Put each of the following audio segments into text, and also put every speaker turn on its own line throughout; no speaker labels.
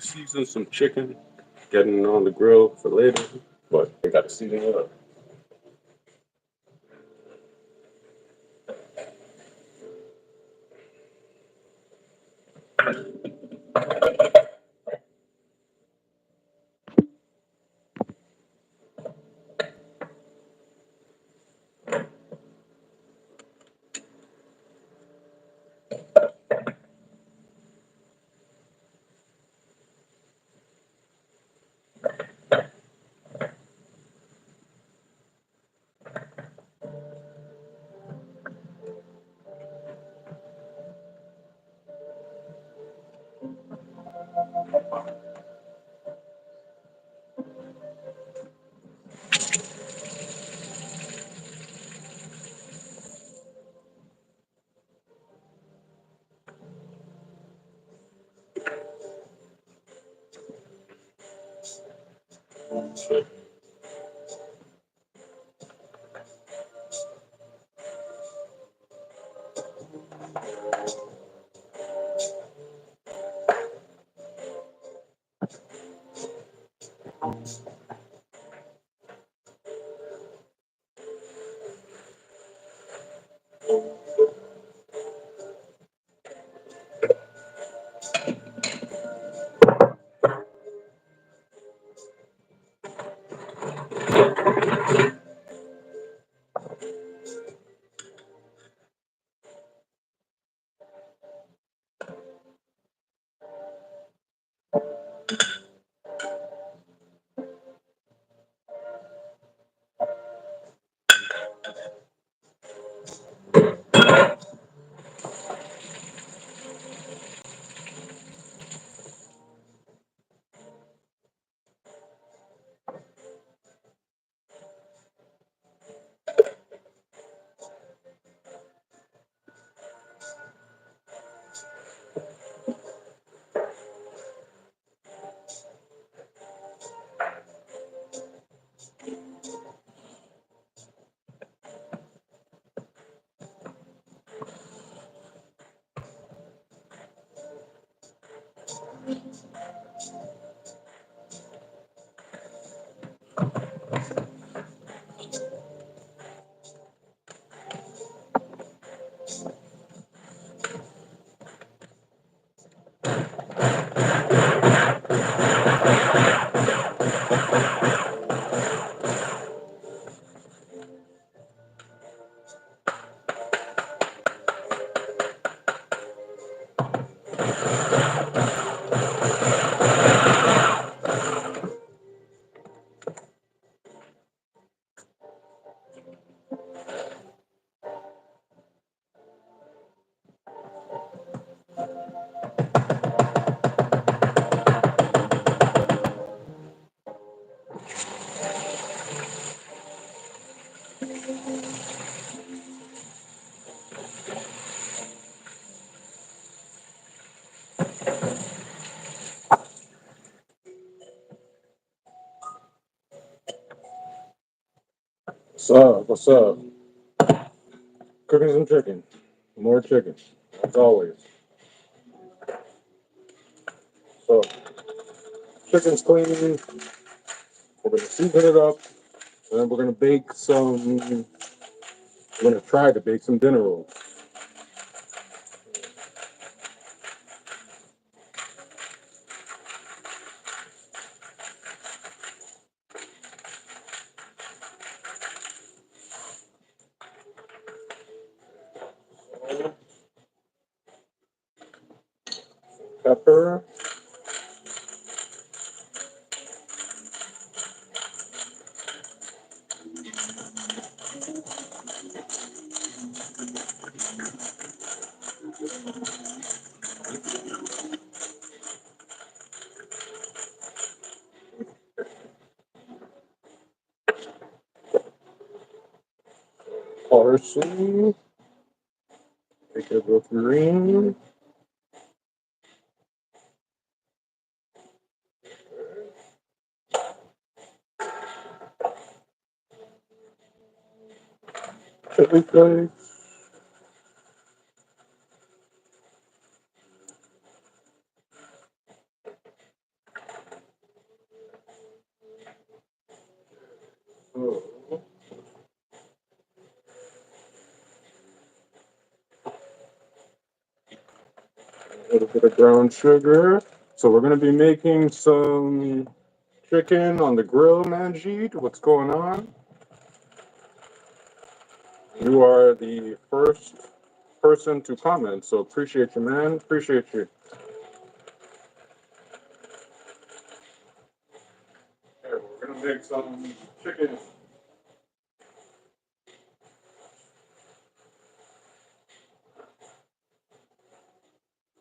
season some chicken, getting it on the grill for later, but I gotta season it up. What's up? What's up? Cooking some chicken. More chicken, as always. So, chicken's clean. We're gonna season it up, and then we're gonna bake some. We're gonna try to bake some dinner rolls. Pepper, parsley, make it look green. Chili flakes. A little bit of brown sugar. So we're gonna be making some chicken on the grill, Manjeet. What's going on? You are the first person to comment, so appreciate you, man. Appreciate you. Okay, we're gonna make some chicken.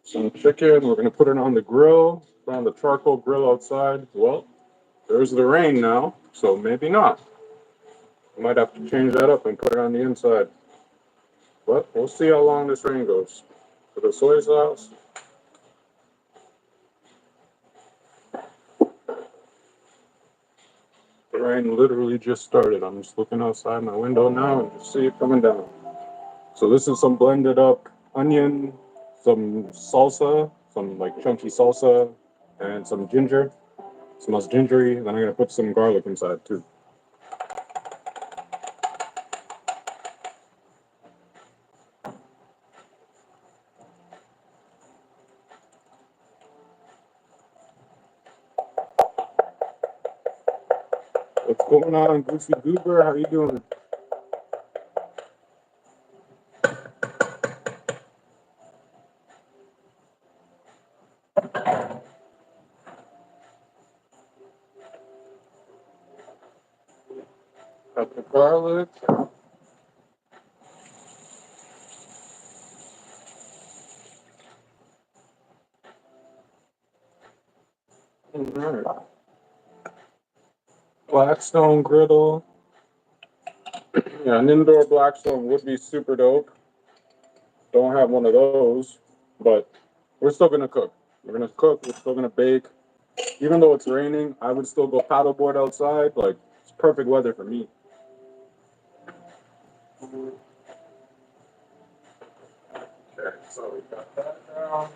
Some chicken. We're gonna put it on the grill, on the charcoal grill outside. Well, there's the rain now, so maybe not. Might have to change that up and put it on the inside. But we'll see how long this rain goes. For the soy sauce. The rain literally just started. I'm just looking outside my window now and just see it coming down. So this is some blended up onion, some salsa, some like chunky salsa, and some ginger. Smells gingery. Then I'm gonna put some garlic inside too. What's going on, Goofy Goober? How you doing? Got the garlic. All right. Blackstone griddle. Yeah, an indoor Blackstone would be super dope. Don't have one of those, but we're still gonna cook. We're gonna cook. We're still gonna bake. Even though it's raining, I would still go paddleboard outside. Like it's perfect weather for me. Okay, so we got that down.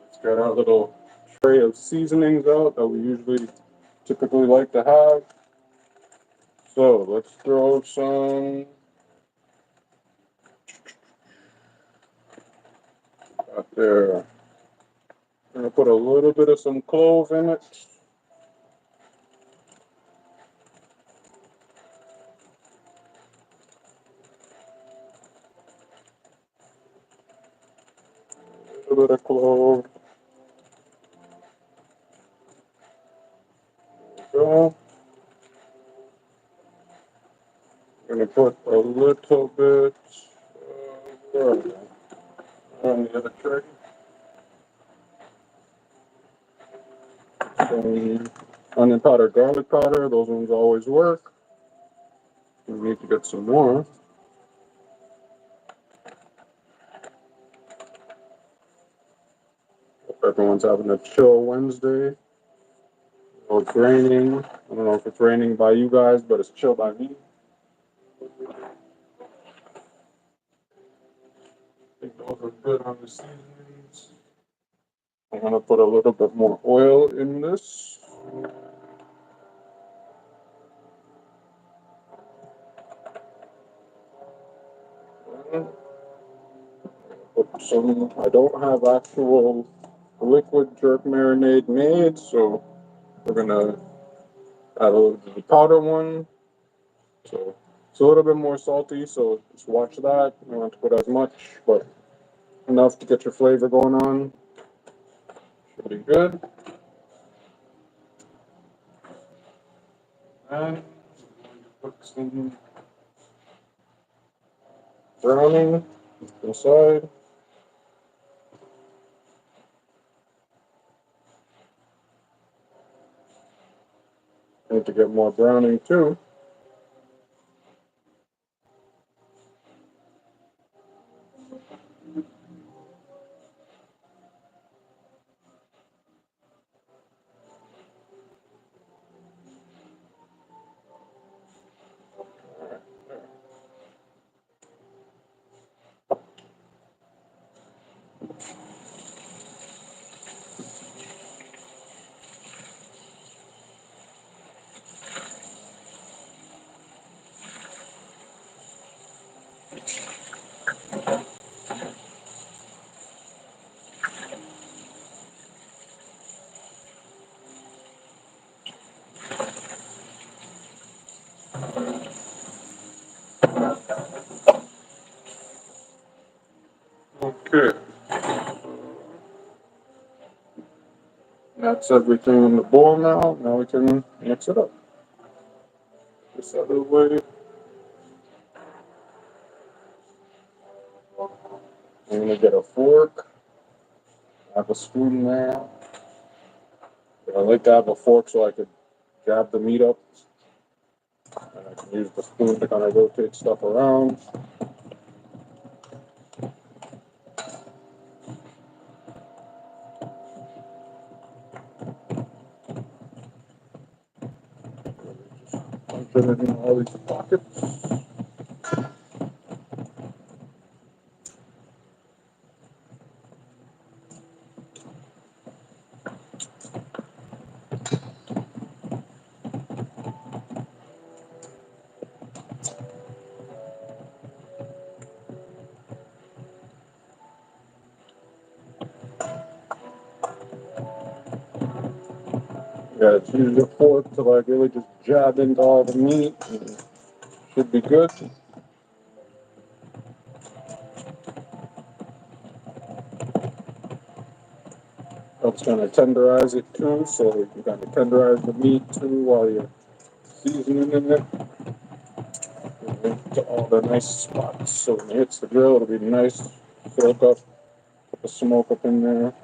Let's get our little tray of seasonings out that we usually typically like to have. So let's throw some out there. I'm gonna put a little bit of some clove in it. A little bit of clove. Go. I'm gonna put a little bit on the other tray. Some onion powder, garlic powder. Those ones always work. We need to get some more. Hope everyone's having a chill Wednesday. Oh, it's raining. I don't know if it's raining by you guys, but it's chill by me. I think those are good on the seasonings. I'm gonna put a little bit more oil in this. Put some. I don't have actual liquid jerk marinade made, so we're gonna add a little bit of the powder one. So it's a little bit more salty, so just watch that. You don't have to put as much, but enough to get your flavor going on. Should be good. And put some browning inside. Need to get more browning too. That's everything in the bowl now. Now we can mix it up. This other way. I'm gonna get a fork. I have a spoon there. I like to have a fork so I could grab the meat up. And I can use the spoon to kind of rotate stuff around. Just punch it in all these pockets. Yeah, just use your fork to like really just jab into all the meat. And should be good. Helps kind of tenderize it too, so you kind of tenderize the meat too while you're seasoning it. To all the nice spots. So when it hits the grill, it'll be nice, soak up, put the smoke up in there.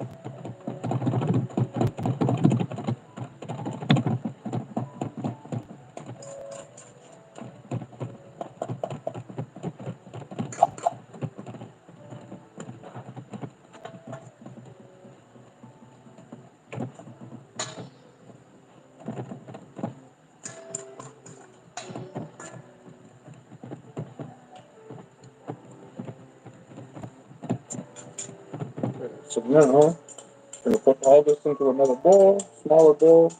Okay, so now, I'm gonna put all this into another bowl, smaller bowl,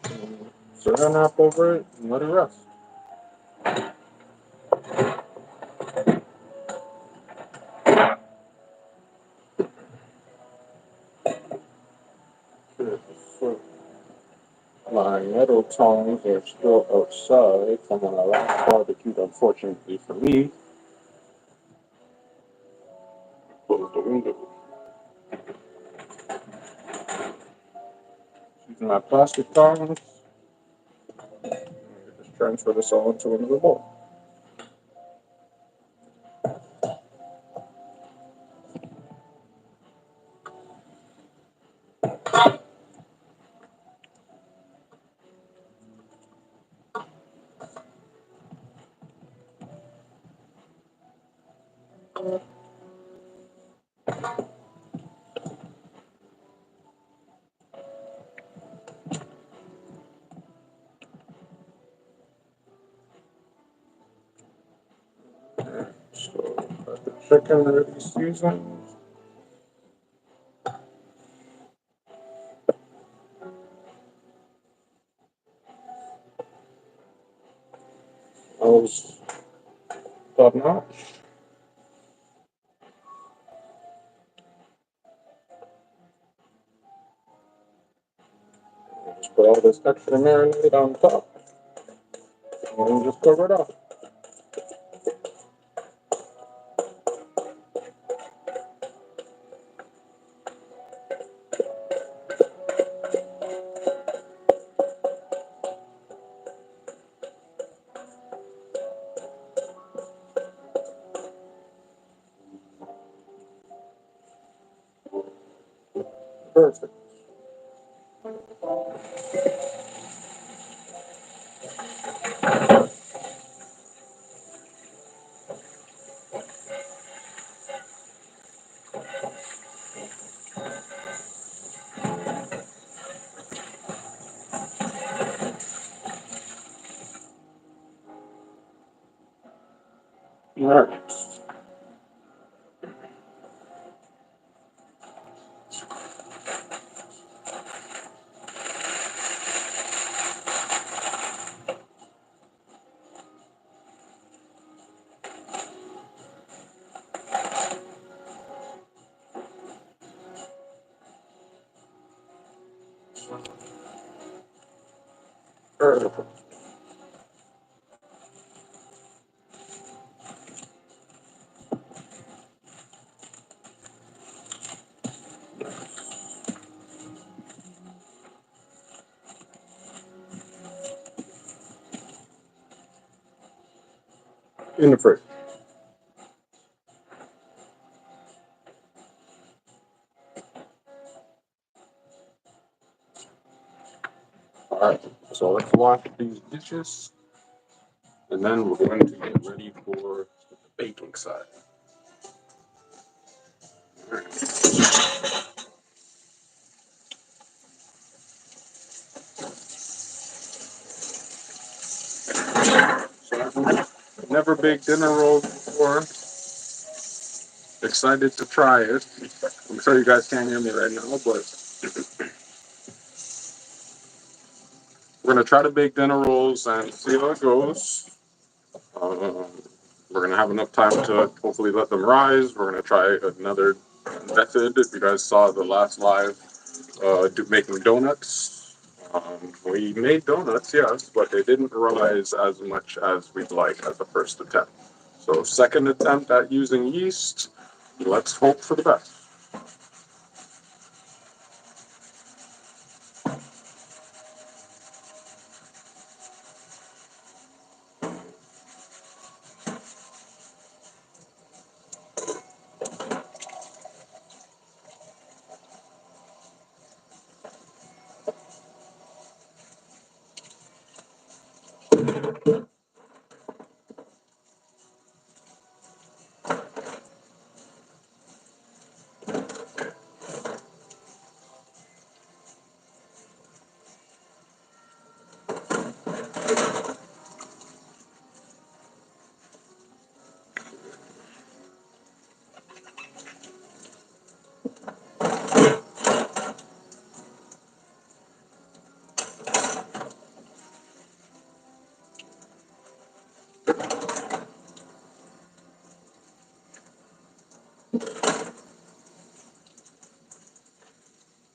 and saran wrap over it, and let it rest. Okay, so my metal tongs are still outside from when I last barbecued, unfortunately for me. Close the window. Using my plastic tongs, just transfer this all into another bowl. So, got the chicken already seasoned. Smells top notch. Just put all this extra marinade on top and then just cover it up. Perfect. Alright. Perfect. in the fridge. Alright, so let's wash these dishes, and then we're going to get ready for the baking side. So I've never baked dinner rolls before. Excited to try it. I'm sure you guys can't hear me right now, but we're gonna try to bake dinner rolls and see how it goes. Um, we're gonna have enough time to hopefully let them rise. We're gonna try another method. If you guys saw the last live, making donuts. We made donuts, yes, but they didn't rise as much as we'd like as the first attempt. So second attempt at using yeast. Let's hope for the best.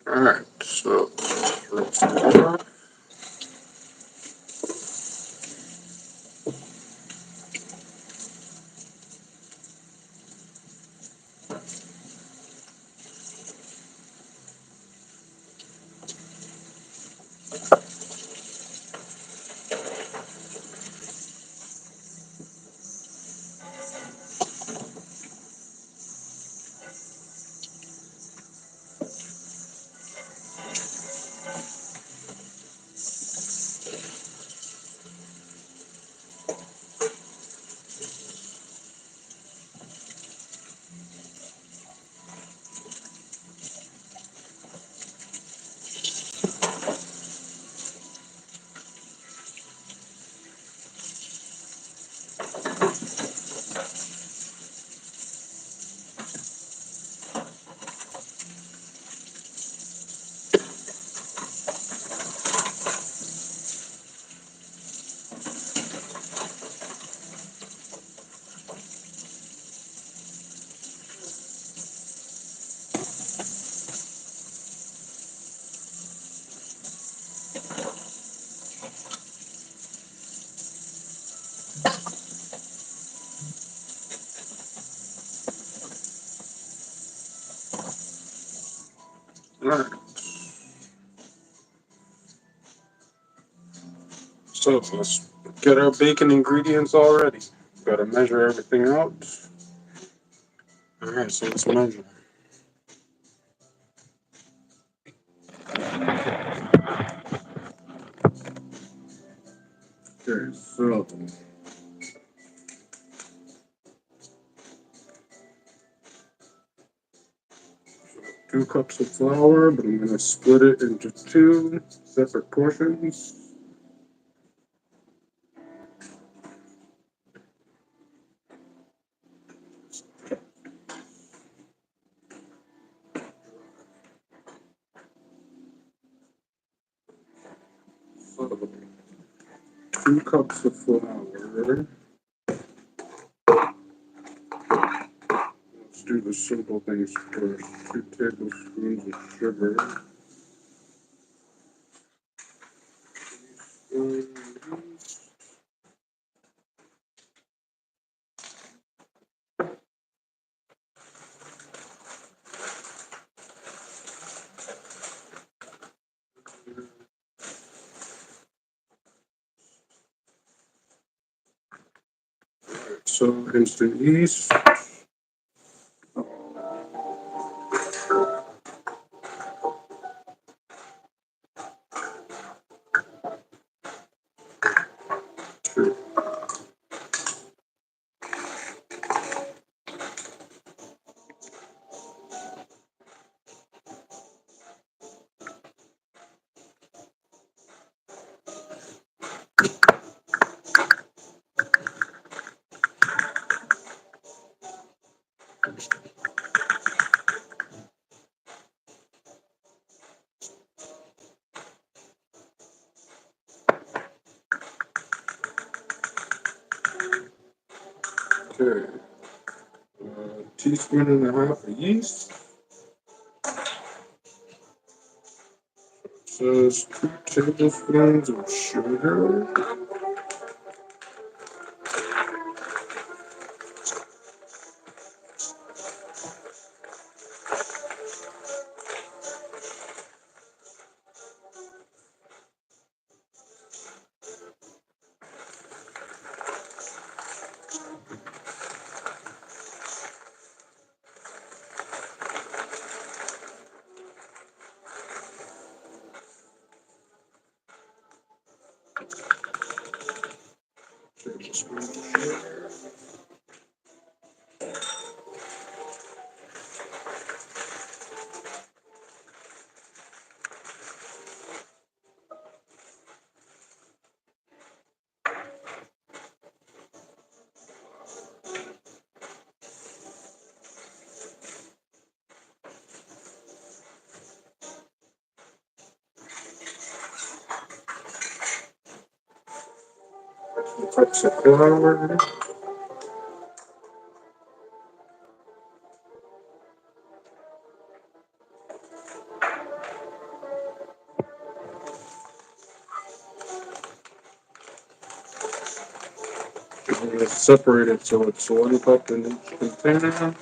Alright, so let's do that. Alright, so let's get our bacon ingredients all ready. Gotta measure everything out. Alright, so let's measure. Okay, so 2 cups of flour, but I'm gonna split it into 2 separate portions. So 2 cups of flour. Let's do the simple things first. 2 tablespoons of sugar. some instant yeast. Okay. Teaspoon and a half of yeast. Says 2 tablespoons of sugar. Tablespoon of sugar. Cups of flour. I'm going to separate it so it's 1 cup in each container.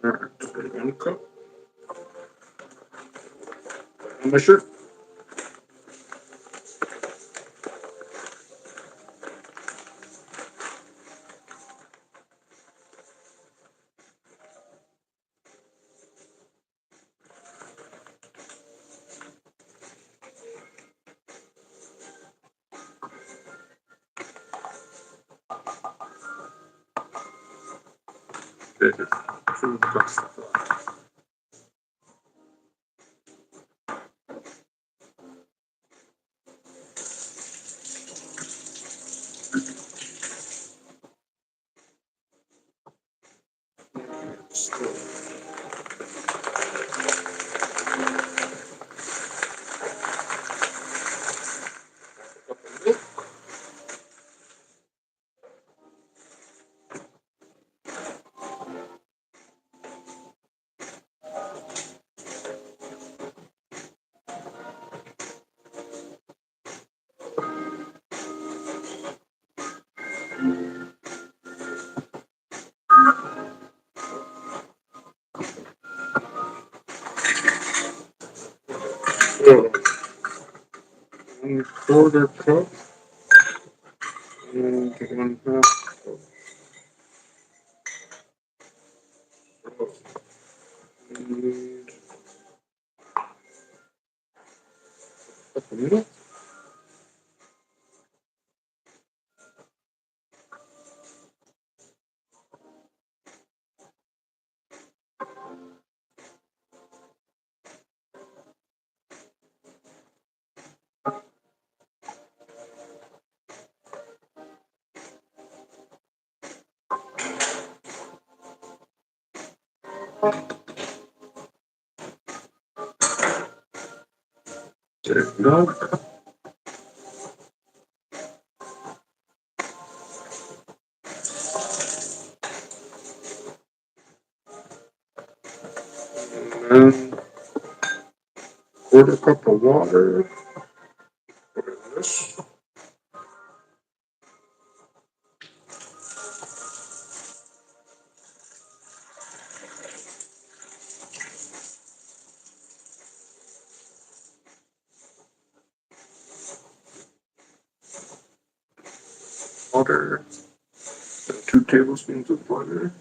Alright, 1 cup. On my shirt. Okay. 2 cups. So, 1/4 cup and 1/2 cup. And a minute. Take it out. quarter cup of water. Look at this. Water. And 2 tablespoons of butter.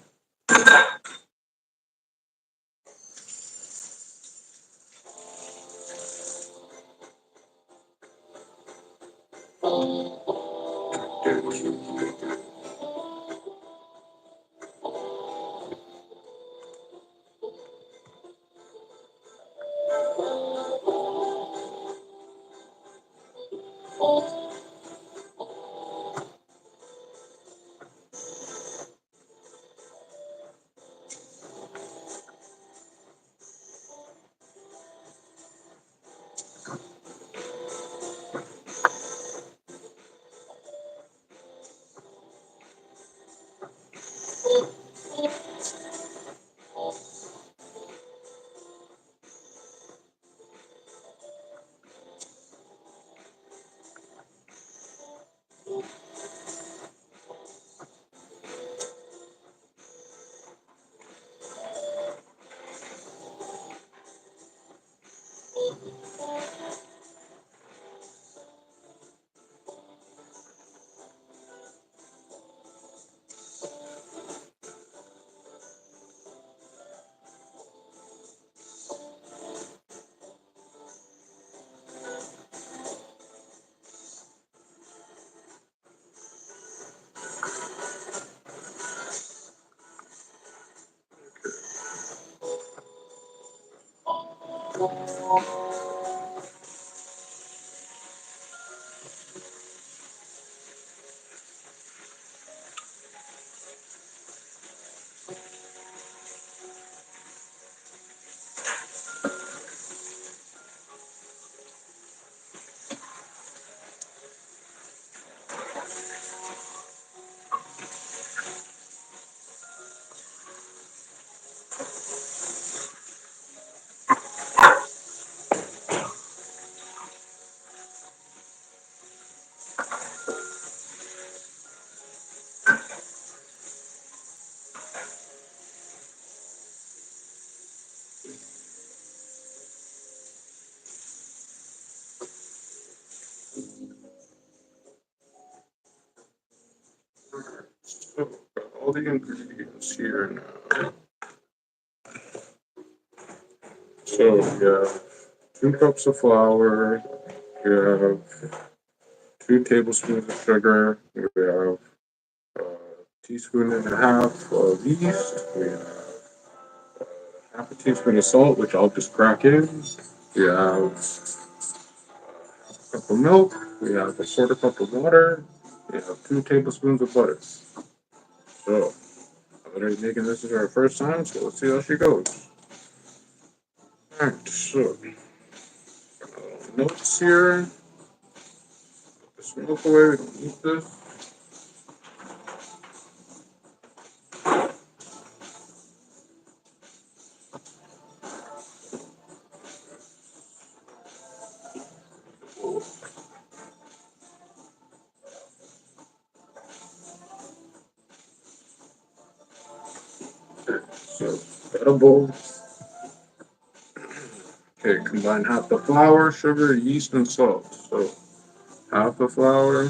So, got all the ingredients here now. So, we have 2 cups of flour, we have 2 tablespoons of sugar, we have a teaspoon and a half of yeast, we have half a teaspoon of salt, which I'll just crack in, we have half a cup of milk, we have a quarter cup of water, we have 2 tablespoons of butter. So, I'm already making this is our first time, so let's see how she goes. Alright, so notes here. Put this milk away, we don't need this. So, got a bowl. Okay, combine half the flour, sugar, yeast, and salt. So, half the flour,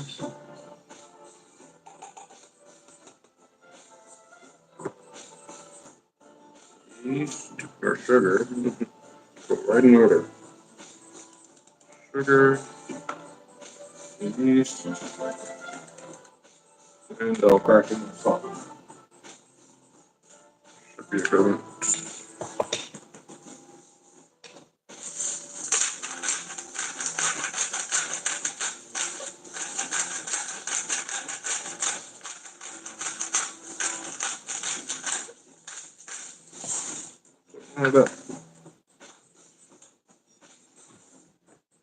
yeast, or sugar. Go right in order. Sugar, yeast, and I'll crack in the salt. Should be good. Like that.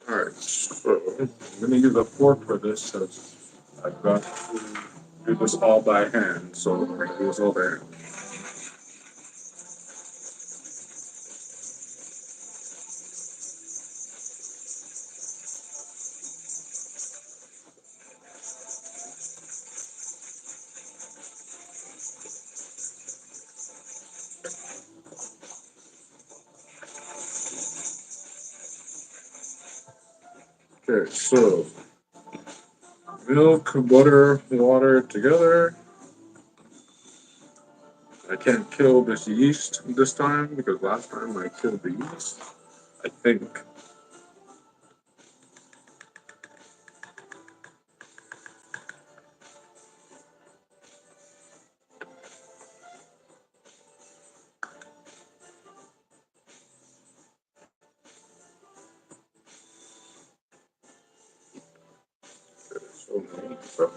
Alright, so I'm gonna use a fork for this since I've got to do this all by hand. So I'm gonna do this all by hand. Okay, so milk, butter, water together. I can't kill this yeast this time because last time I killed the yeast. I think. So,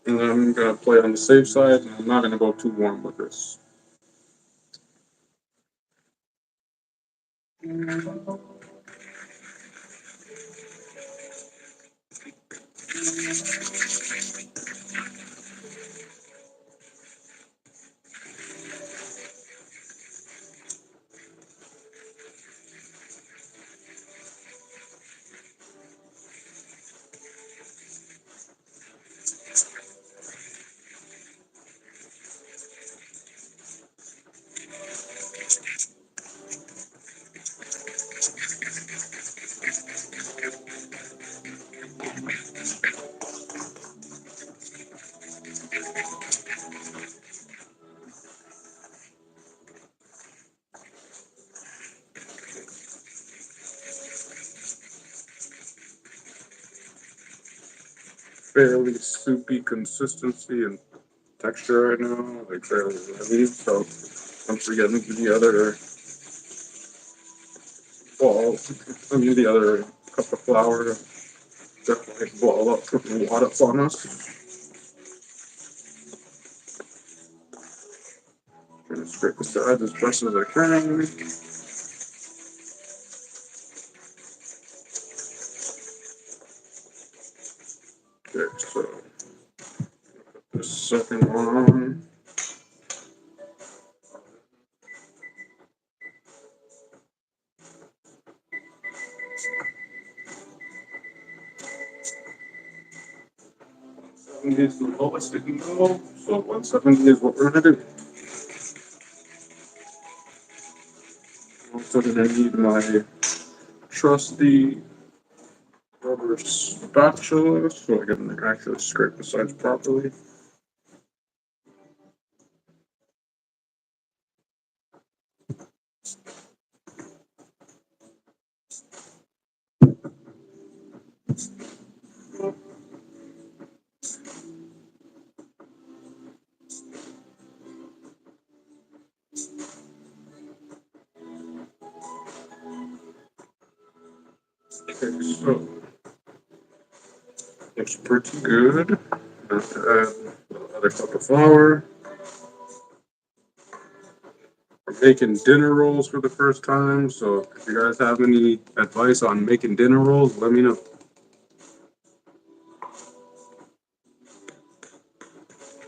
and I'm gonna play on the safe side, and I'm not gonna go too warm with this. Fairly soupy consistency and texture right now, like fairly heavy. So once we get into the other ball, the other cup of flour, definitely ball up, put the water up on us. Gonna scrape the sides as best as I can. Okay, so the second one. Is the lowest it can go, so 170 is what we're gonna do. Also gonna need my trusty rubber spatula so I can actually scrape the sides properly. Okay, so looks pretty good. Now to add another cup of flour. We're making dinner rolls for the first time, so if you guys have any advice on making dinner rolls, let me know.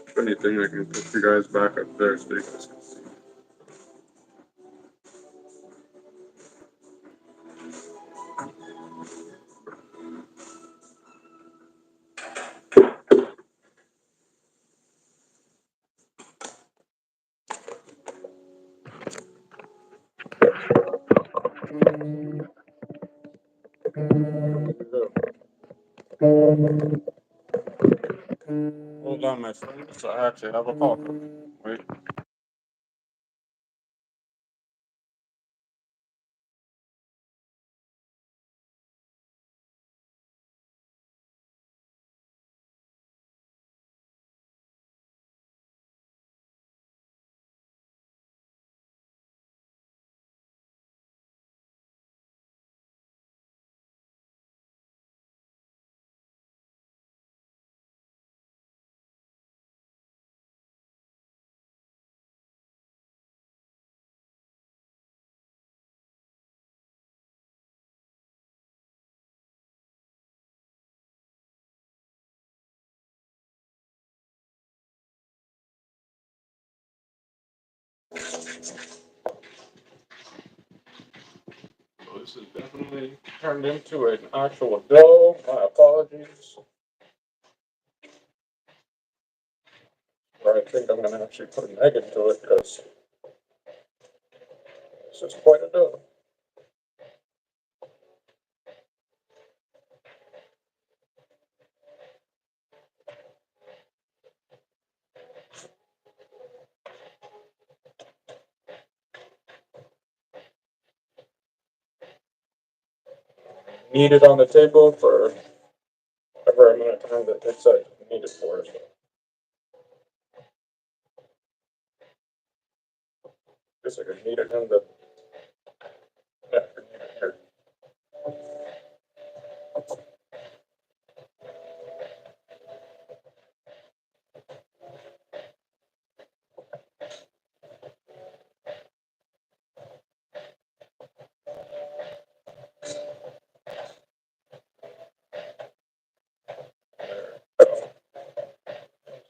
If anything, I can put you guys back up there so you guys can see. Hold on, my friends. I actually have a call. Wait. So this is definitely turned into an actual dough. My apologies. But I think I'm going to actually put an egg into it because this is quite a dough. Knead it on the table for whatever amount of time that it said needed for. So I guess I could knead it in the. Yeah, I could knead it here.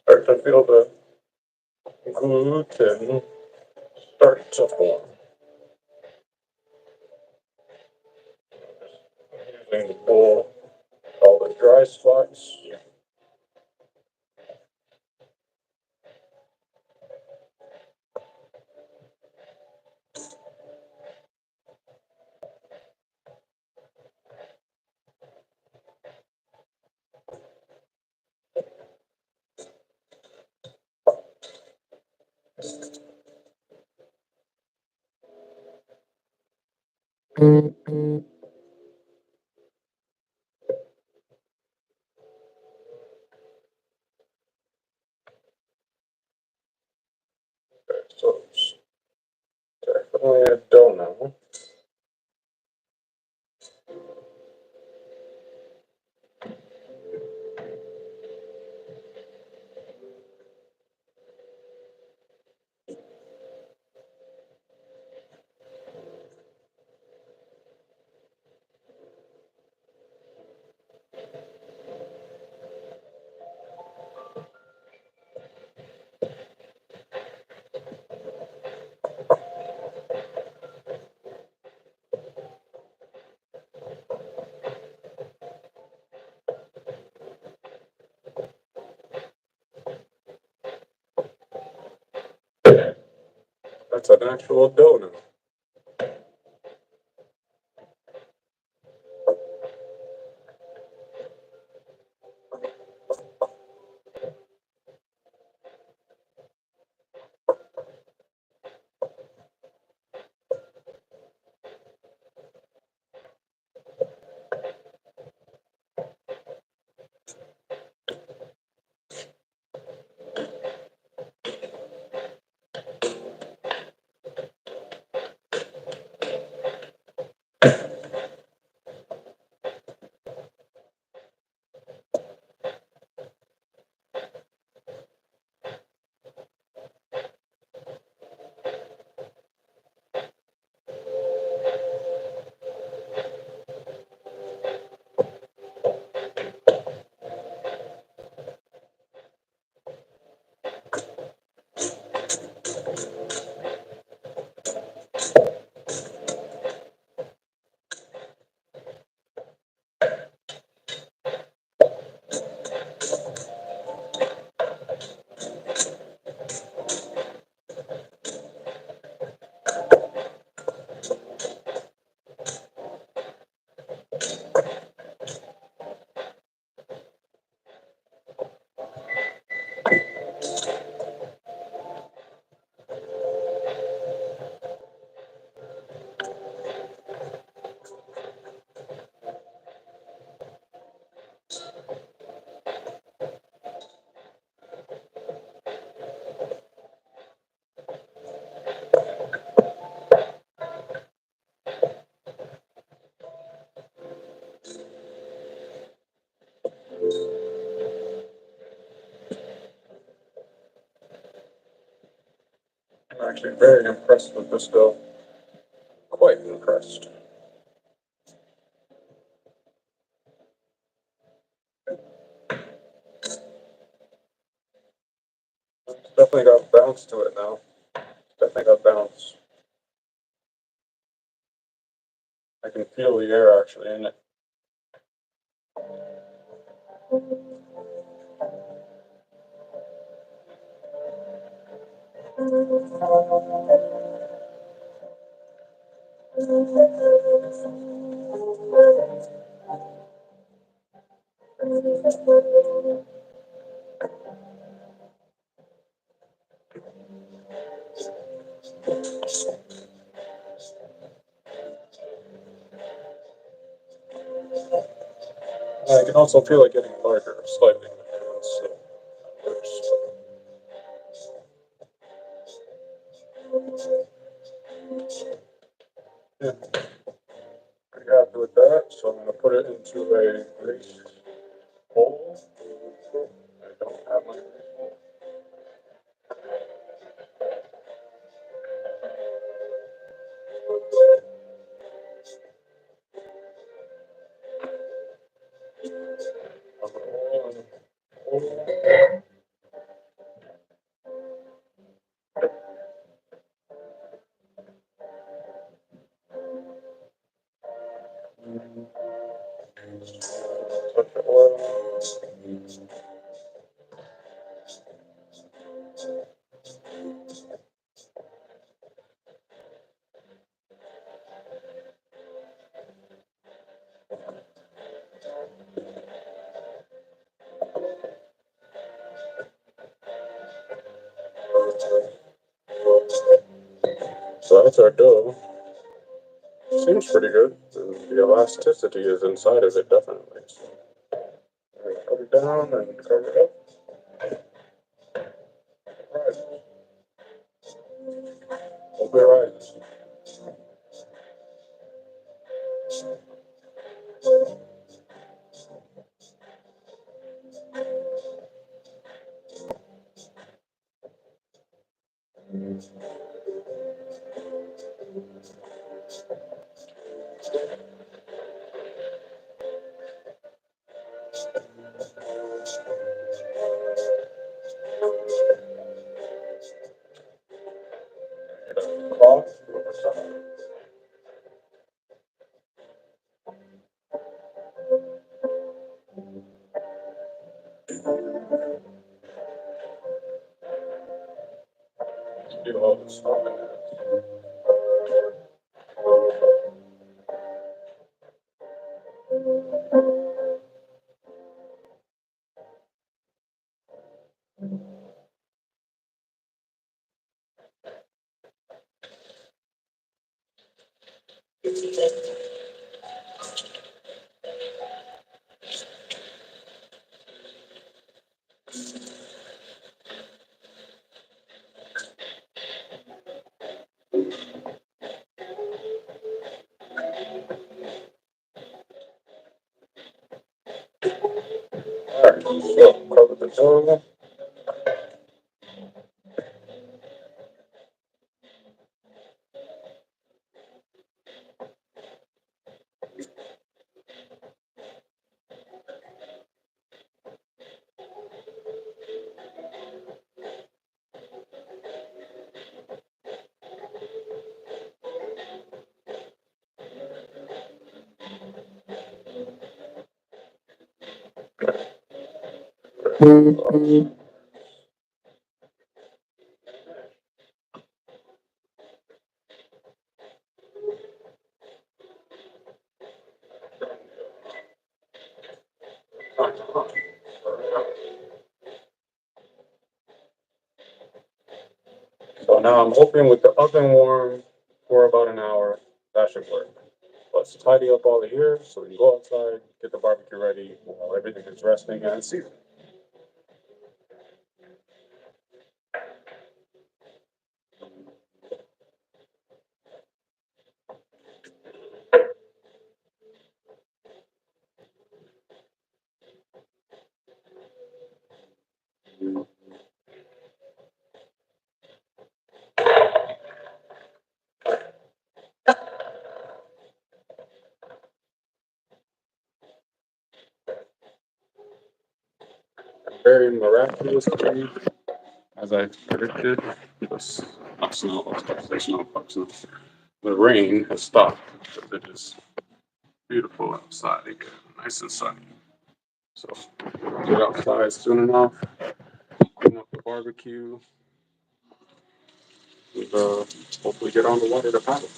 Start to feel the gluten start to form. Using the bowl, all the dry spots. So it's definitely a dough now. That's an actual dough now. I'm actually very impressed with this dough. Quite impressed. It's definitely got bounce to it now. Definitely got bounce. I can feel the air actually in it. I can also feel it getting larger slightly in the hands. So that works. Yeah, pretty happy with that. So I'm going to put it into a grease bowl. I don't have my grease bowl. Touch the oil. So that's our dough. Seems pretty good. The elasticity is inside of it, definitely. So put it down and cover it up. Right. Open your eyes. Cloth. Do all the stuff in it. Alright, so cover the dough. So now I'm hoping with the oven warm for about an hour, that should work. Let's tidy up all the here so we can go outside, get the barbecue ready while everything is resting and seasoned. Very miraculously, as I predicted, this not snow. There's snow pucks. The rain has stopped. It is beautiful outside again, nice and sunny. So get outside soon enough. Open up the barbecue. And hopefully get on the water to paddle.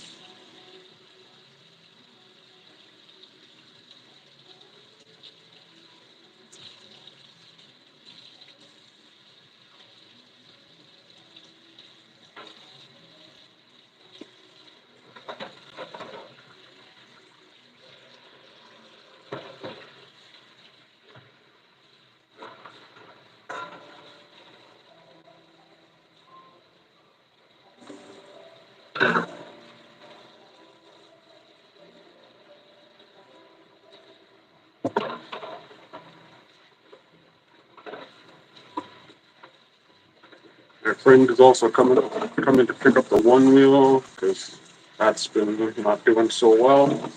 My friend is also coming to pick up the one wheel because that's been not doing so well.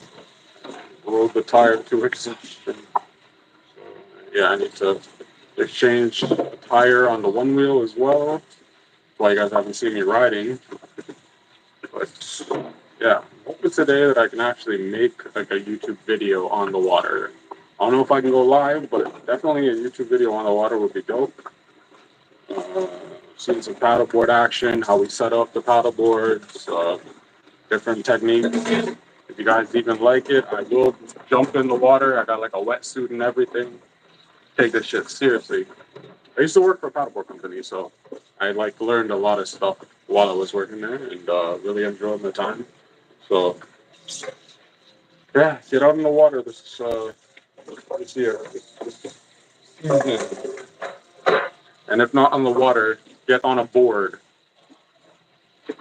Rolled the tire to exhaustion. So, yeah, I need to exchange the tire on the one wheel as well. Why you guys haven't seen me riding, but yeah, I'm hoping today that I can actually make like a YouTube video on the water. I don't know if I can go live, but definitely a YouTube video on the water would be dope. Seeing some paddleboard action, how we set up the paddleboards, different techniques. If you guys even like it, I will jump in the water. I got like a wetsuit and everything. Take this shit seriously. I used to work for a paddleboard company, so I like learned a lot of stuff while I was working there, and really enjoyed my time. So yeah, get out in the water this year. And if not on the water, get on a board. So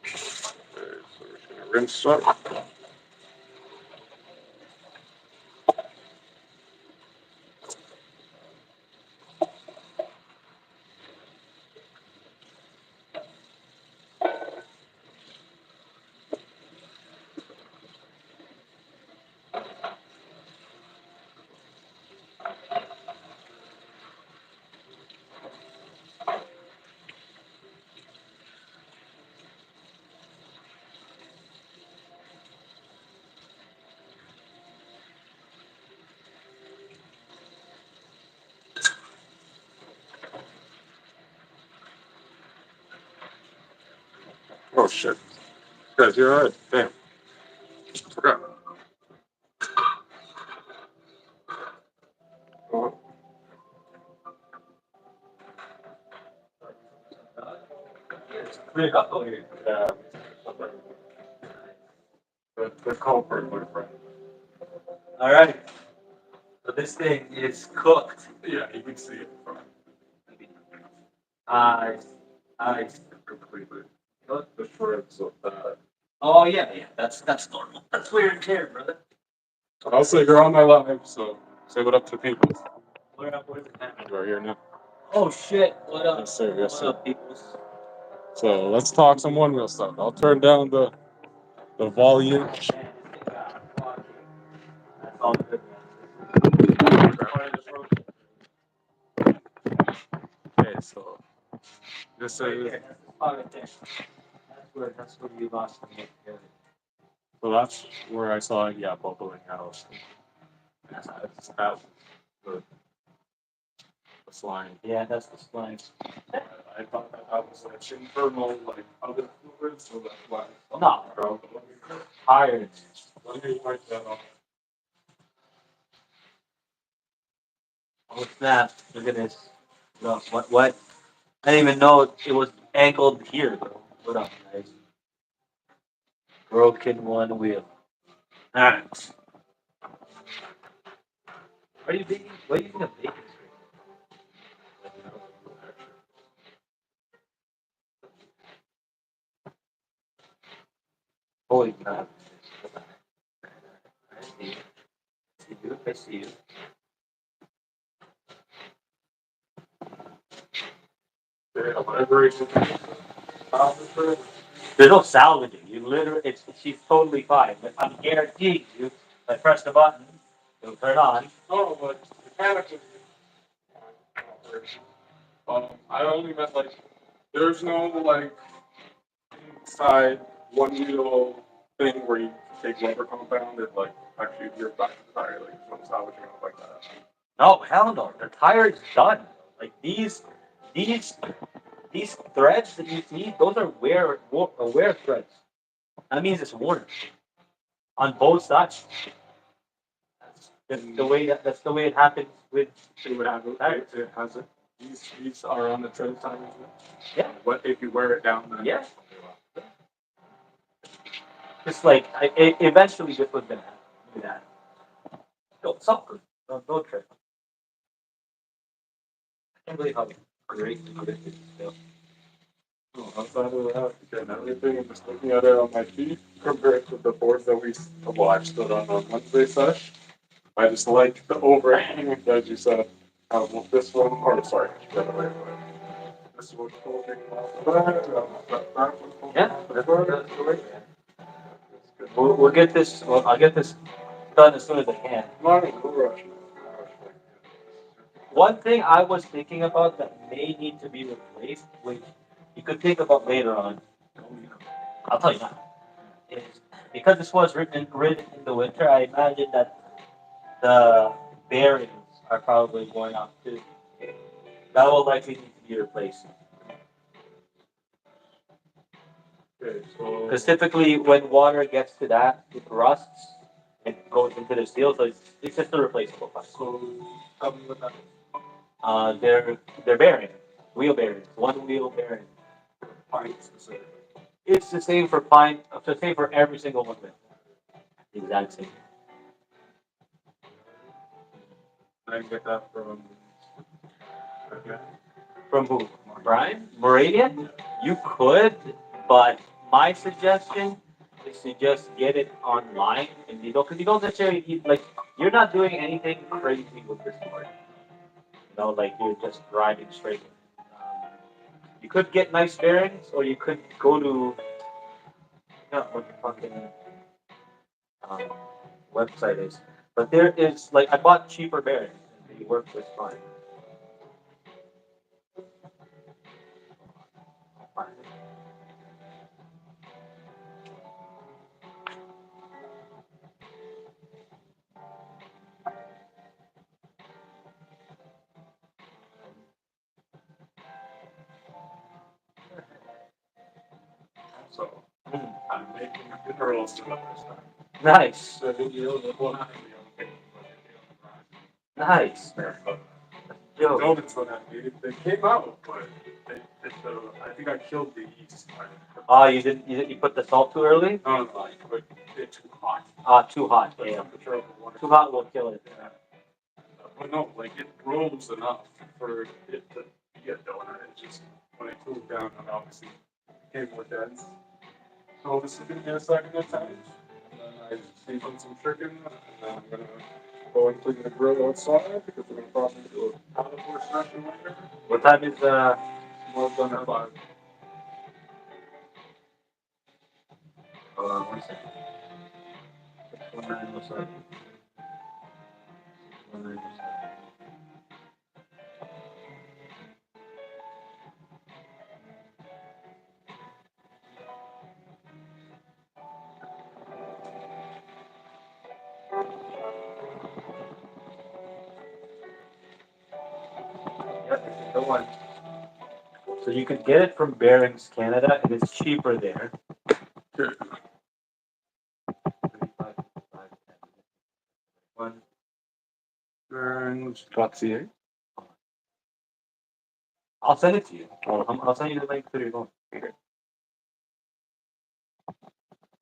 we're just gonna rinse up. Oh shit. Guys, you're alright. Damn. Forgot. Oh, yeah. The culprit, my friend.
All right. So this thing is cooked.
Yeah, you can see it from
I, I.
completely. Not the shreds of that.
Oh yeah. That's normal. That's wear and tear, brother.
I'll say you're on my live, so say what up to people.
Where up? Where's the camera?
You're here now.
Oh shit! What up?
Yes, sir. Yes,
What
sir.
up, peoples?
So let's talk some one wheel stuff. I'll turn down the volume.
Man, this thing got Wacky. That's all good.
Okay, so this
Right
is
there. That's the spot right there. That's where you lost me.
so that's where I saw it, yeah, bubbling out. That's that the, the slime.
Yeah, that's the spline.
I thought that was like internal, like other fluids, so that's why.
No, bro. Tired.
Let me wipe that off.
Oh snap! Look at this. Look, what? I didn't even know it was angled here, bro. What up, guys? Broken one wheel. Alright. Are you baking? What are you using a baking string? Holy crap. I see you. I see you. I see you.
Yeah, whatever it is.
There's no salvaging. You literally, she's totally fine. But I'm guaranteeing you, if I press the button, it'll turn on.
Oh, but mechanically. I only meant like There's no like side one wheel thing where you take rubber compound and like actually you're back to the tire like from salvaging it like that.
No, hell no. The tire is done. Like these these threads that you see, those are wear threads. That means it's worn on both sides. That's the way it happens with
See what happens?
tires.
It has it. These are on the tread tires.
Yeah.
What if you wear it down? Then
Yeah. Just like eventually this was gonna happen. Look at that. No, soccer. No trip. I can't believe how great this is still.
Oh, outside of that, again, everything, I'm just looking at it on my feet compared to the boards that well, I've stood on Wednesday sesh. I just like the overhang, as you said. Well, this one, or sorry, the other way. This one holding off the back one holding
Yeah,
off the
that's,
front.
that's the way. We'll get this. Well, I'll get this done as soon as I can.
Not in no rush. No rush.
One thing I was thinking about that may need to be replaced, which you could think about later on, I'll tell you now, is because this was written in the winter, I imagine that the bearings are probably going off too. That will likely need to be replaced.
Okay, so
Because typically when water gets to that, it rusts and goes into the steel, so it's just a replaceable part.
so tell me what that is.
They're bearing, wheel bearings, one wheel bearing.
Pints specifically.
It's the same for every single one of them. The exact same.
I get that from. Okay.
From who? Brian? Moravian? You could, but my suggestion is to just get it online and because you don't necessarily need like you're not doing anything crazy with this board. Like you're just riding straight. Um, you could get nice bearings, or you could go to what the fucking um, website is. But there is like I bought cheaper bearings and they work just fine.
So
Mm,
I'm making the girls do it this time.
nice,
So the one I
nice. Yo,
Donuts on that dude. They came out, but I think I killed the yeast.
oh, you put the salt too early?
No, no, I put it too hot.
Too hot.
The
Yeah,
temperature of the water.
too hot will kill it.
Yeah. But no, like it rose enough for it to be a donut. It just when it cooled down, it obviously became more dense. So this is gonna be a second attempt. And then I season some chicken, and then I'm gonna go and clean the grill outside because we're gonna probably do a paddleboard session later.
What time is
Well done at 5.
hold on one second. 1907. 1907. Yep, this is the one. So you could get it from Bearings Canada, and it's cheaper there.
Good.
35, 10. One.
Burns.ca.
I'll send it to you. I'll send you the link to your phone.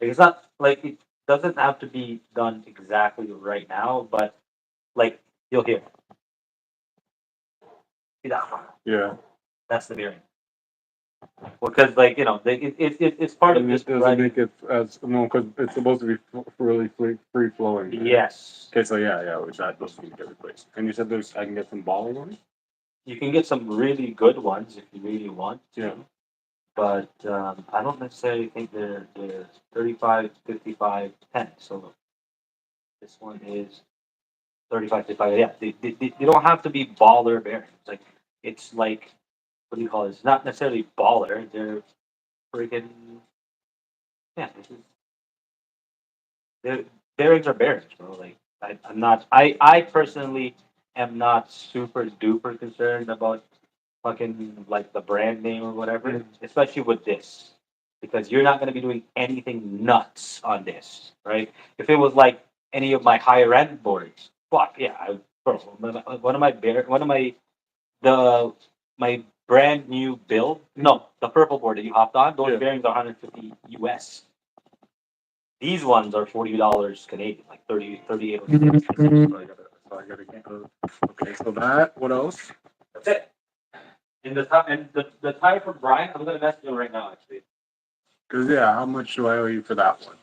It's not like it doesn't have to be done exactly right now, but like you'll hear. See that one?
Yeah.
That's the bearing. Because like it's part of
And
this
it doesn't
riding.
make it as no, because it's supposed to be really free flowing. Right?
Yes,
Okay, so yeah, which that those need to get replaced. And you said there's I can get some baller ones.
you can get some really good ones if you really want to.
Yeah.
But I don't necessarily think they're 35, 55, 10. So this one is 35, 55. Yeah, they don't have to be baller bearings. Like it's like what do you call this? Not necessarily baller. They're freaking yeah. They're, bearings are bearings, bro. Like I'm not. I personally am not super duper concerned about fucking like the brand name or whatever, especially with this, because you're not going to be doing anything nuts on this, right? If it was like any of my higher end boards, fuck yeah, bro, one of my the my brand new build, no, the purple board that you hopped on, those bearings are 150 US. These ones are $40 Canadian, like 38.
So I gotta get those. Okay, so that. What else?
That's it. And the tire for Brian, I'm gonna message him right now actually.
Cause yeah, how much do I owe you for that one?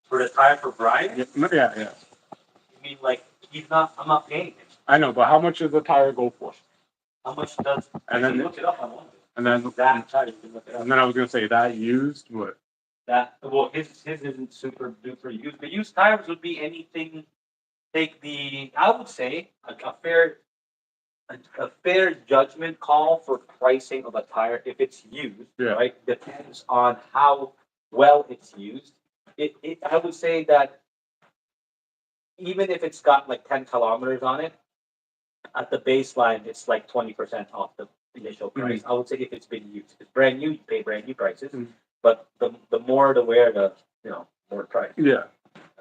For the tire for Brian?
Yeah.
You mean like I'm not paying him.
I know, but how much does the tire go for?
How much does
And then
look it up on one?
And then
That tire, you can look it up.
And then I was gonna say that used what?
That well his isn't super duper used, but used tires would be anything take the I would say a fair judgment call for pricing of a tire if it's used, right? Depends on how well it's used. I would say that even if it's got like 10 kilometers on it, at the baseline, it's like 20% off the initial price. I would say if it's been used. If it's brand new, you pay brand new prices. But the more the wear, the more price. Yeah.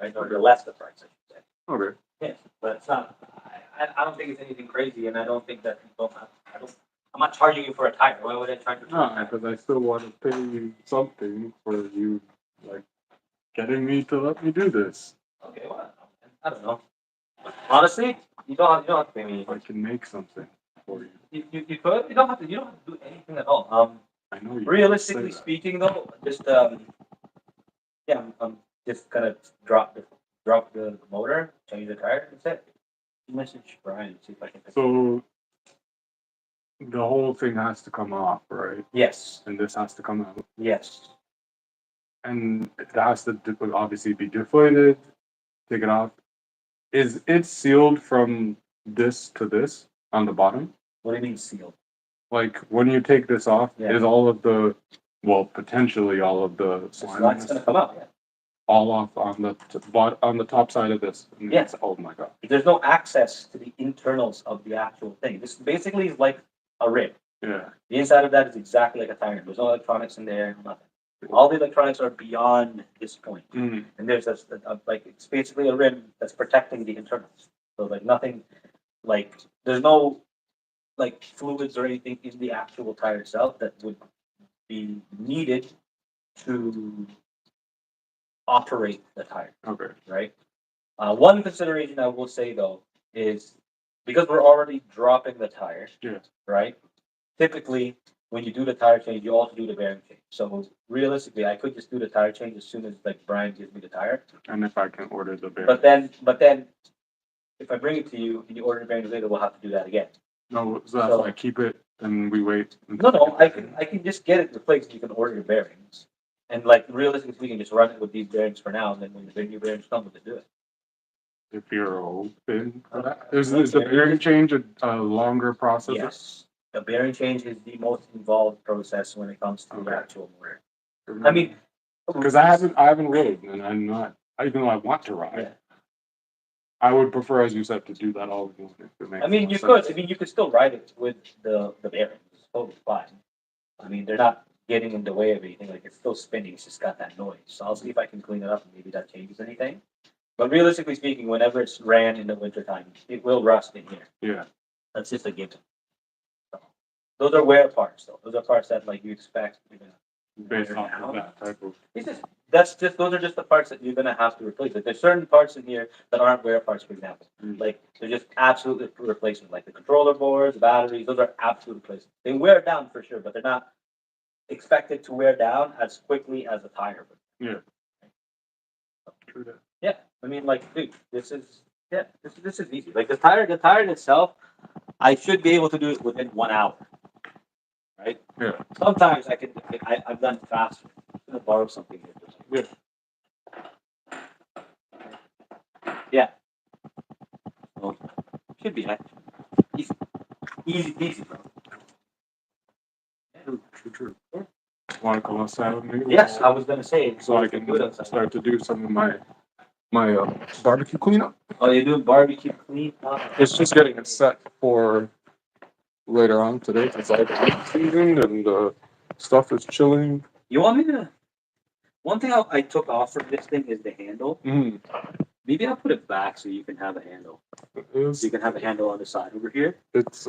Right? Or the less the price, I should say. Okay. Yeah, but it's not. I don't think it's anything crazy, and I don't think that people have. I'm not charging you for a tire. Why would I charge you? No,
because I still want to pay you something for you, like getting me to let me do this.
Okay, well, I don't know. Honestly, you don't have to pay me.
I can make something for you.
You could. You don't have to do anything at all.
I know you.
Realistically speaking, though, just yeah, I'm just gonna drop the motor, change the tire, that's it. Message Brian, see if I can.
So the whole thing has to come off, right?
Yes.
And this has to come out.
Yes.
And it has to obviously be deflated. Take it off. Is it sealed from this to this on the bottom?
What do you mean sealed?
Like when you take this off, is all of the potentially all of the slime
It's gonna come out, yeah.
all off on the top side of this?
Yes.
Oh my god.
There's no access to the internals of the actual thing. This basically is like a rim.
Yeah.
The inside of that is exactly like a tire. There's no electronics in there, nothing. All the electronics are beyond this point. And there's like it's basically a rim that's protecting the internals. So like nothing, like there's no like fluids or anything in the actual tire itself that would be needed to operate the tire.
Okay.
Right. One consideration I will say though is because we're already dropping the tire.
Yeah.
Right. Typically, when you do the tire change, you also do the bearing change. So realistically, I could just do the tire change as soon as like Brian gives me the tire.
And if I can order the bearing.
But then, if I bring it to you and you order the bearings later, we'll have to do that again.
No, so I keep it and we wait.
No, I can just get it replaced. You can order your bearings, and like realistically, we can just run it with these bearings for now, and then when the new bearings come, we can do it.
If you're open for that, is the bearing change a longer process?
Yes. The bearing change is the most involved process when it comes to the actual motor. I mean,
because I haven't ridden, and I'm not. Even though I want to ride, I would prefer, as you said, to do that all the time.
I mean, you could. I mean, you could still ride it with the bearings. It's totally fine. I mean, they're not getting in the way of anything. Like it's still spinning. It's just got that noise. So I'll see if I can clean it up and maybe that changes anything. But realistically speaking, whenever it's ran in the wintertime, it will rust in here.
Yeah.
That's just a given. Those are wear parts, though. Those are parts that like you expect.
Based off of that type of.
Those are just the parts that you're gonna have to replace. Like, there's certain parts in here that aren't wear parts, for example. Like they're just absolute replacement. Like the controller boards, the batteries, those are absolute replacement. They wear down for sure, but they're not expected to wear down as quickly as a tire would.
Yeah. True that.
Yeah. I mean, like, dude, this is easy. Like the tire itself, I should be able to do it within 1 hour. Right?
Yeah.
Sometimes I've done it faster. I'm gonna borrow something here. Yeah. Well, should be easy peasy, bro.
True. Want to come outside with me?
Yes, I was gonna say.
So I can start to do some of my barbecue cleanup.
Oh, you do barbecue clean?
It's just getting it set for later on today because I got seasoned and stuff is chilling.
You want me to? One thing I took off from this thing is the handle.
Mm.
Maybe I'll put it back so you can have a handle. So you can have a handle on the side over here.
It's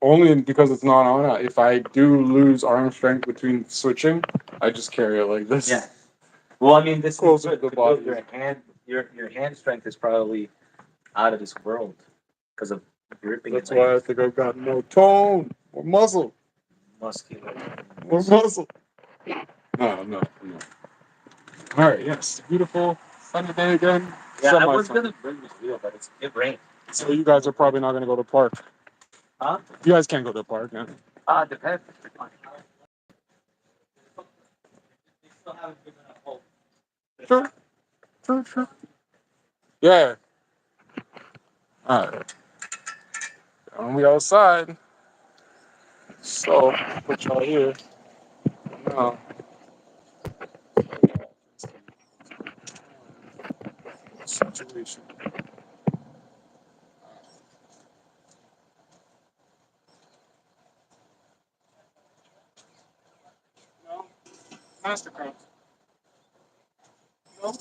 only because it's not on it. If I do lose arm strength between switching, I just carry it like this.
Yeah. Well, I mean, this is
Closer
good
to the
because
body.
your hand strength is probably out of this world because of gripping.
That's why I think I've got more tone, more muscle,
Muscular.
more muscle. No. All right, yes, beautiful sunny day again.
Yeah, I was gonna bring this wheel, but it rained.
So you guys are probably not gonna go to the park.
Huh?
You guys can't go to the park, yeah.
Depends. They still haven't given up hope.
Sure. Yeah. All right. And we outside. So put y'all here. Now, situation. No, Mastercard. No.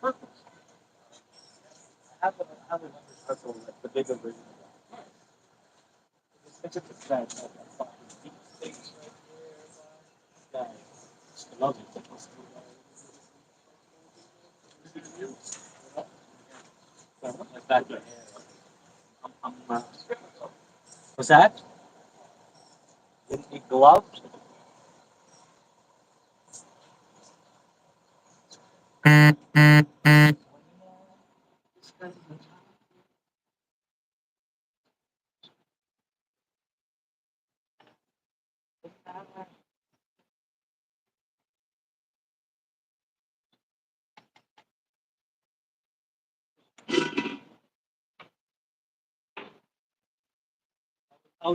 Perfect.
I have a the bigger version. It's just a sad. I love it. Back there. What's that? Gloves?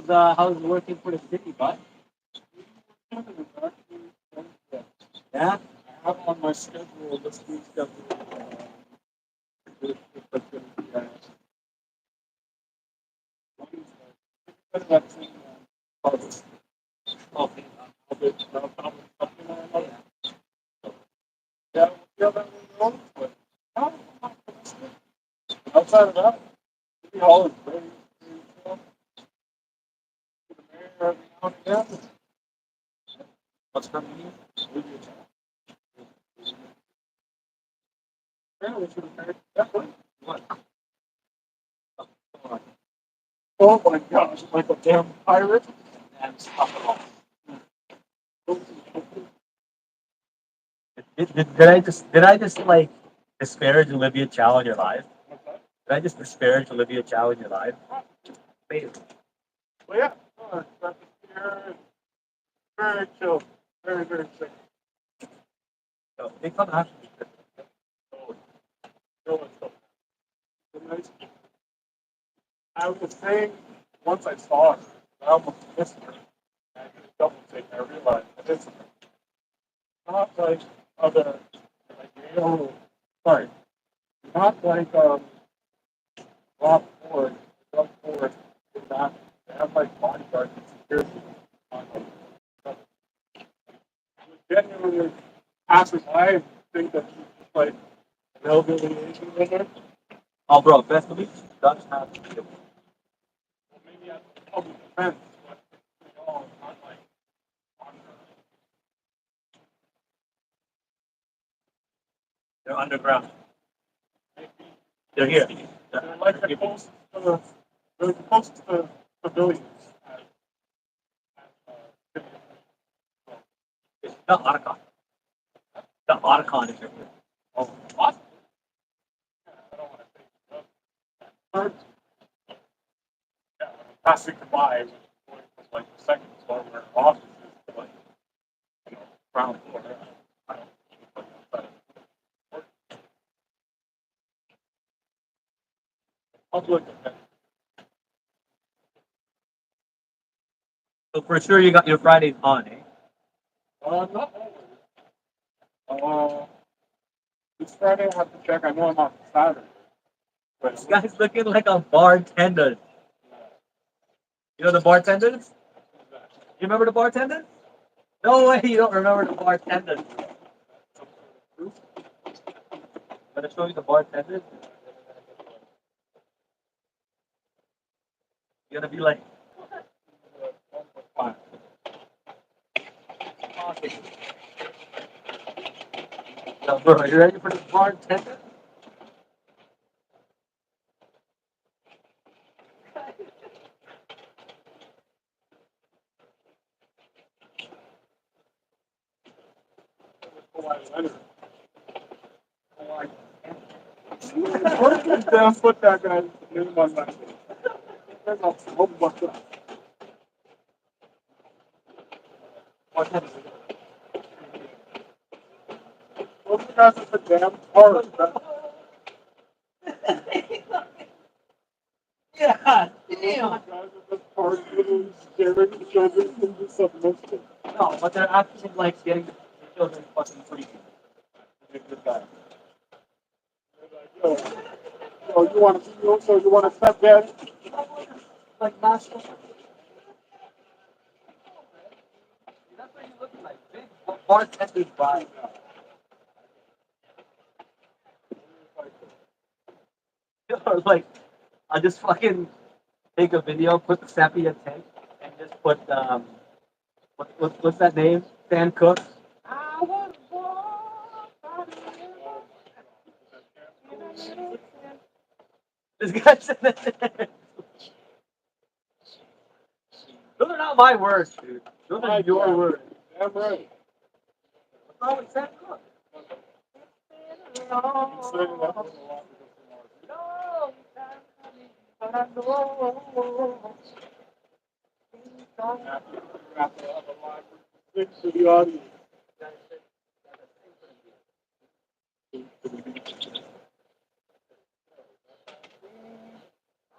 How's working for the city, bud? Yeah.
I have on my schedule this week's schedule.
Okay.
Yeah, that one goes, but outside of that, City Hall is very cool. The mayor every now and again.
What's coming?
Yeah, we should have definitely.
What?
Oh my gosh, like a damn pirate.
And stuff. Did I just like disparage Olivia Chow in your life? Did I just disparage Olivia Chow in your life? Wait,
Well, yeah, that's here. Very chill. Very chill.
so they come after me.
Chill. Nice. I was saying, once I saw her, I almost missed her. And I did a double take, and I realized it's not like other, like, sorry, not like, Rob Ford, is not, they have like bodyguards and security on them. So, genuinely passers by think that she's just like an elderly Asian woman.
Oh, bro, best believe does have to be the
Well, maybe at public defense, but all not like on
they're underground. They're here.
they're like the closest to they're the closest to civilians.
The Archon. The Archon is here.
Oh, what? I don't want to say third, yeah, passing by, going from like the second floor where our office is to like, ground floor. I don't public defense.
So for sure you got your Fridays on, eh?
Not always. This Friday I have to check. I know I'm on Saturday. But
This guy's looking like a bartender. You know the bartenders? You remember the bartenders? No way you don't remember the bartenders. I'm gonna show you the bartenders. You're gonna be like,
fine.
no, bro, are you ready for the bartender?
What the damn put that guy's name on my face? There's a whole bunch of
Bartenders.
those guys at the damn park.
Yeah,
Those
damn.
guys at the park literally scaring children into submission.
No, but they're actually like getting the children fucking free. They're good guys.
Yo, you want to step daddy?
Like national. That's what you look like. Big bartenders vibe. Or like, I just fucking take a video, put the sepia tank, and just put what's that name? Sam Cooke. This guy said that. Those are not my words, dude. Those are your words.
Damn right.
What's wrong with Sam Cooke?
He's saying that a lot.
No, but I know.
You have to have a live six to the audience.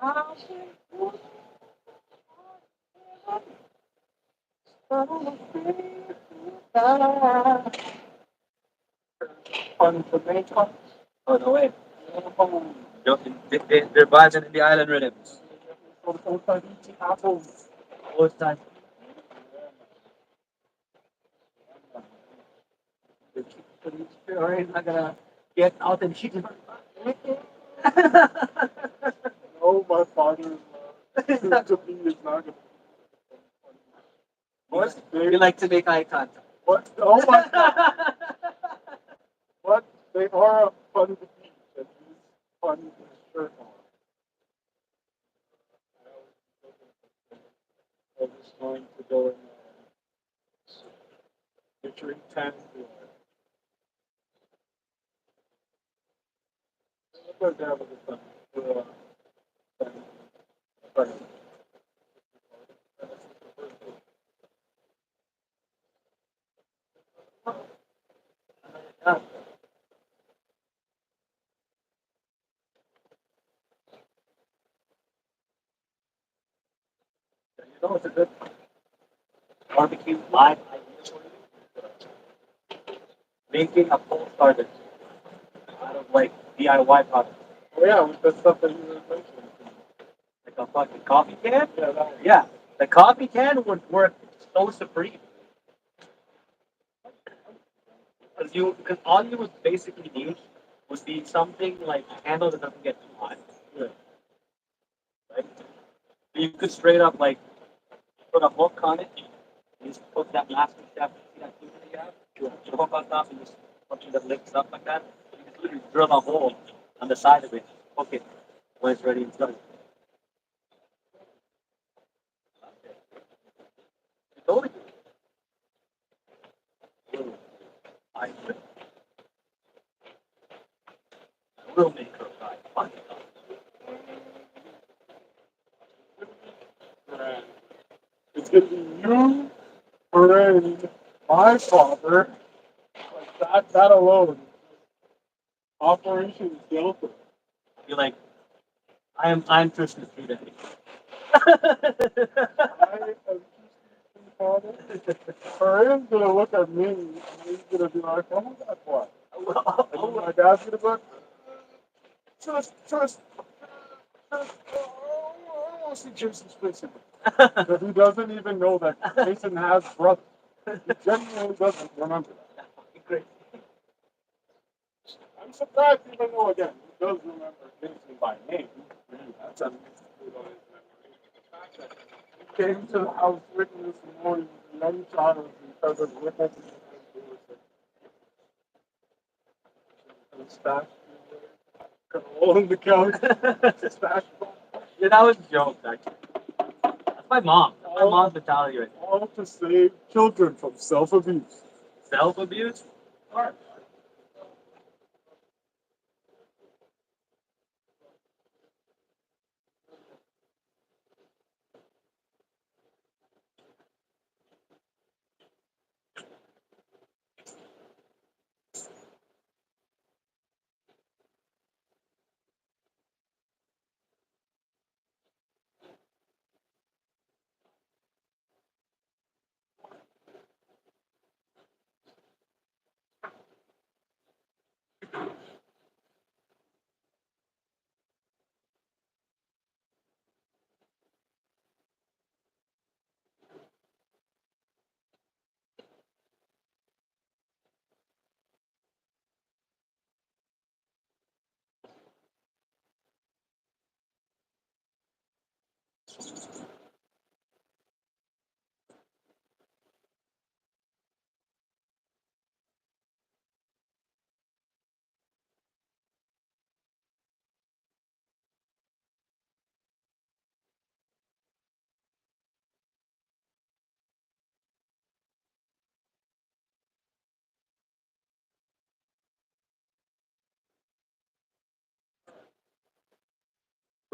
On the main one? Oh, no way. Yo, they're vibing in the island rhythms.
Apples.
Both times. He's not gonna get out and shoot him.
No, my father to me is not going to.
What? You like to make eye contact.
What? Oh my God. What? They are fun to beat, and he's fun with his shirt on. I was going to go in picturing 10. Let's go down with this one. Sorry.
Yeah. You know it's a good barbecue live idea for you? Making a pole starter out of like DIY products.
Oh yeah, with the stuff that you were mentioning.
Like a fucking coffee can?
Yeah, that one.
Yeah. The coffee can would work so supreme. Because all you would basically need would be something like a handle that doesn't get too hot.
Yeah.
Right? You could straight up like put a hook on it. You just put that plastic shaft, see that thing that you have? You hook on top and just something that lifts up like that. You just literally drill a hole on the side of it, hook it when it's ready and done. You totally do. I will make her cry. Fuck it.
And it's going to be you, Corinne, my father. Like that alone. Operation Delta.
You're like, I'm Tristan today.
I am father. For him to look at me, and he's gonna be like, "Oh, that's why." And then my dad's gonna be like, "Trust, oh, I want to see Jason's face again." Because he doesn't even know that Jason has brothers. He genuinely doesn't remember that.
Great.
I'm surprised even though again he does remember Jason by name. That's a he came to the house with me this morning, a young child, because of Rickles and stash all on the couch. Stash.
Yeah, that was a joke, actually. That's my mom. That's my mom's mentality right now.
All to save children from self-abuse.
Self-abuse? Or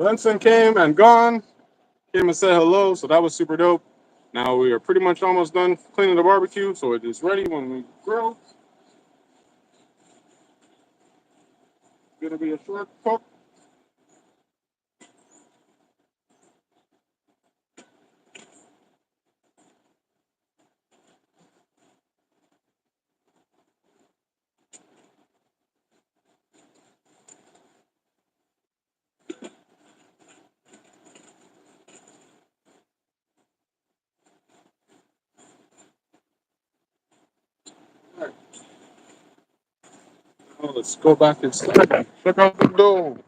Vincent came and gone. Came and said hello, so that was super dope. Now we are pretty much almost done cleaning the barbecue, so it is ready when we grill. It's gonna be a short cook. Alright, now let's go back inside and check out the dough.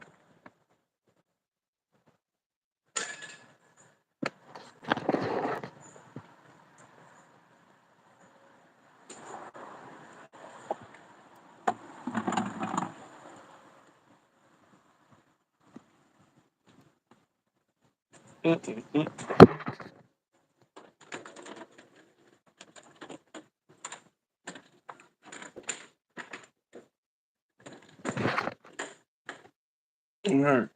Alright,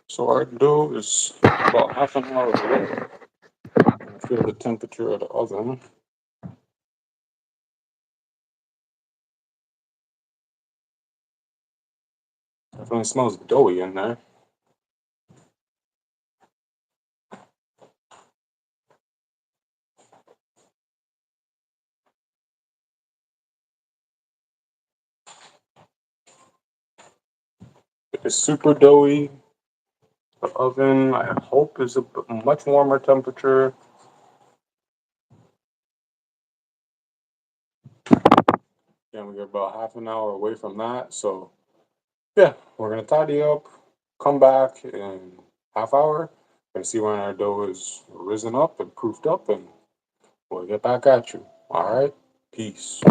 so our dough is about half an hour away. I feel the temperature of the oven. Definitely smells doughy in there. It's super doughy. The oven, I hope, is a much warmer temperature. And we're about half an hour away from that. So, yeah, we're going to tidy up, come back in half hour, and see when our dough is risen up and proofed up, and we'll get back at you. All right? Peace.